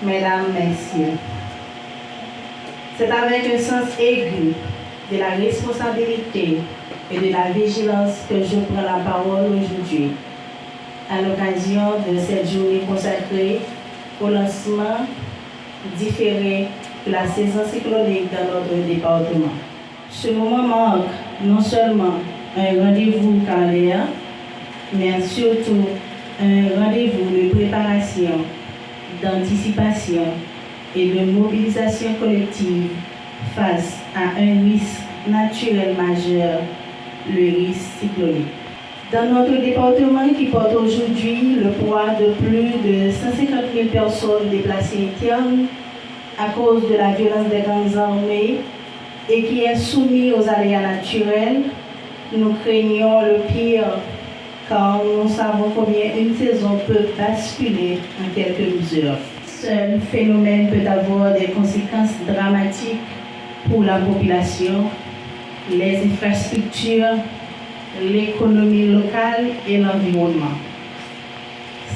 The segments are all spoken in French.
Mesdames, Messieurs, c'est avec un sens aigu de la responsabilité et de la vigilance que je prends la parole aujourd'hui, à l'occasion de cette journée consacrée au lancement différé de la saison cyclonique dans notre département. Ce moment marque non seulement un rendez-vous calendaire, mais surtout un rendez-vous de préparation, d'anticipation et de mobilisation collective face à un risque naturel majeur, le risque cyclonique. Dans notre département qui porte aujourd'hui le poids de plus de 150 000 personnes déplacées internes à cause de la violence des grandes armées et qui est soumis aux aléas naturels, nous craignons le pire car nous savons combien une saison peut basculer en quelques mesures. Ce phénomène peut avoir des conséquences dramatiques pour la population, les infrastructures, l'économie locale et l'environnement.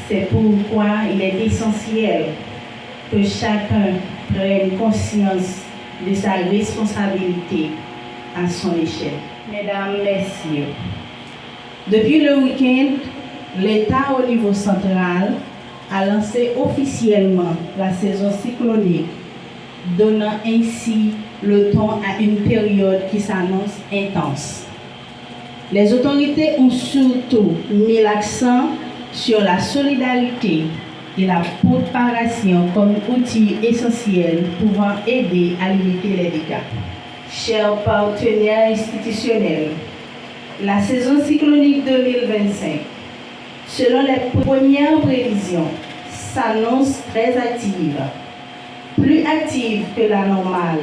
C'est pourquoi il est essentiel que chacun prenne conscience de sa responsabilité à son échelle. Mesdames, Messieurs, depuis le week-end, l'État au niveau central a lancé officiellement la saison cyclonique, donnant ainsi le ton à une période qui s'annonce intense. Les autorités ont surtout mis l'accent sur la solidarité et la préparation comme outil essentiel pouvant aider à limiter les dégâts. Chers partenaires institutionnels, la saison cyclonique 2025, selon les premières prévisions, s'annonce très active, plus active que la normale,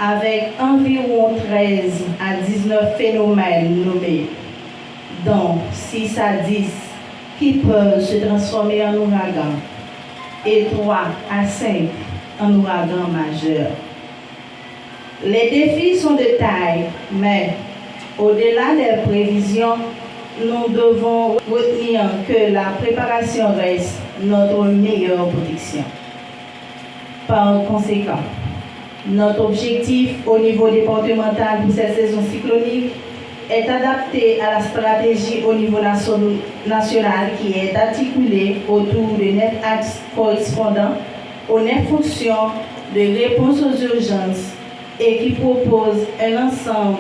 avec environ 13 à 19 phénomènes nommés, dont 6 à 10 qui peuvent se transformer en ouragan et 3 à 5 en ouragan majeur. Les défis sont de taille, mais au-delà des prévisions, nous devons retenir que la préparation reste notre meilleure protection. Par conséquent, notre objectif au niveau départemental pour cette saison cyclonique est adapté à la stratégie au niveau national qui est articulée autour de 9 axes correspondants aux 9 fonctions de réponse aux urgences et qui propose un ensemble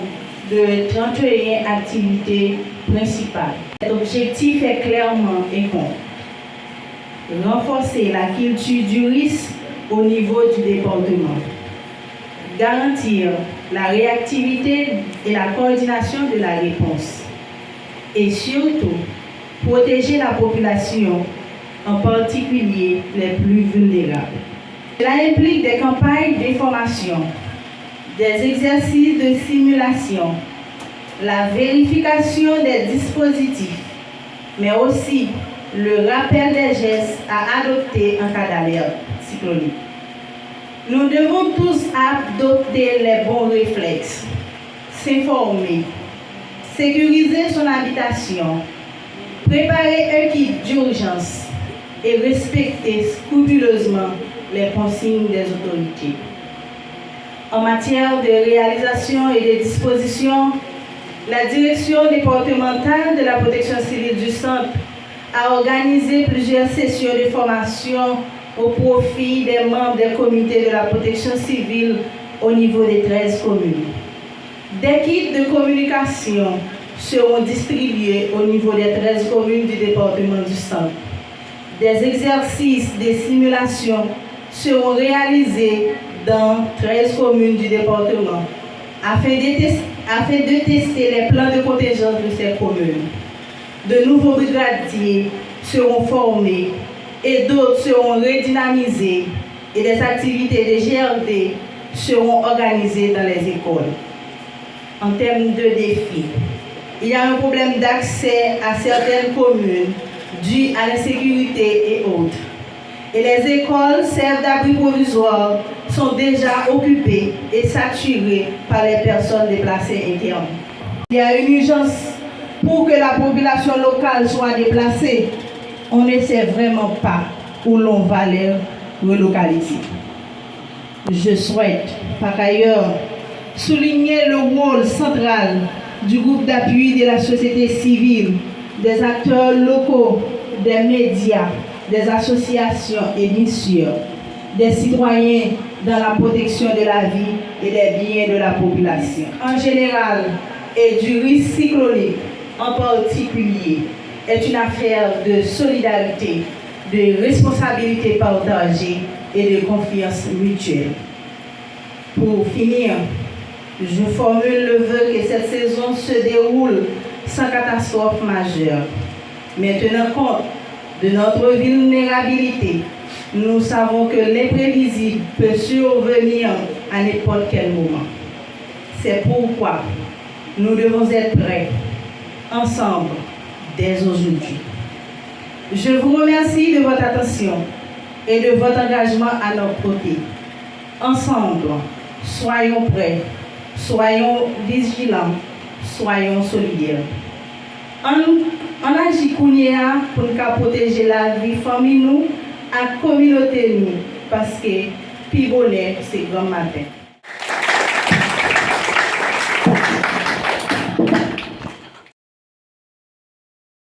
de 31 activités principales. Cet objectif est clairement et con. Renforcer la culture du risque au niveau du département. Garantir la réactivité et la coordination de la réponse. Et surtout, protéger la population, en particulier les plus vulnérables. Cela implique des campagnes d'information, des exercices de simulation, la vérification des dispositifs, mais aussi le rappel des gestes à adopter en cas d'alerte cyclonique. Nous devons tous adopter les bons réflexes, s'informer, sécuriser son habitation, préparer un kit d'urgence et respecter scrupuleusement les consignes des autorités. En matière de réalisation et de disposition, la direction départementale de la protection civile du centre a organisé plusieurs sessions de formation au profit des membres des comités de la protection civile au niveau des 13 communes. Des kits de communication seront distribués au niveau des 13 communes du département du centre. Des exercices de simulation seront réalisés dans 13 communes du département afin de tester les plans de contingence de ces communes. De nouveaux brigadiers seront formés et d'autres seront redynamisés et des activités de GRD seront organisées dans les écoles. En termes de défis, il y a un problème d'accès à certaines communes dû à l'insécurité et autres. Et les écoles, servent d'abri provisoire, sont déjà occupées et saturées par les personnes déplacées internes. Il y a une urgence pour que la population locale soit déplacée. On ne sait vraiment pas où l'on va relocalisés. Je souhaite, par ailleurs, souligner le rôle central du groupe d'appui de la société civile, des acteurs locaux, des médias, des associations et bien sûr, des citoyens dans la protection de la vie et des biens de la population en général et du risque cyclonique en particulier est une affaire de solidarité, de responsabilité partagée et de confiance mutuelle. Pour finir, je formule le vœu que cette saison se déroule sans catastrophe majeure. Mais tenant compte de notre vulnérabilité, nous savons que l'imprévisible peut survenir à n'importe quel moment. C'est pourquoi nous devons être prêts, ensemble, dès aujourd'hui. Je vous remercie de votre attention et de votre engagement à nos côtés. Ensemble, soyons prêts, soyons vigilants, soyons solidaires. On agit pour nous protéger la vie famille nous, à la communauté nous, parce que plus bonheur, c'est grand matin.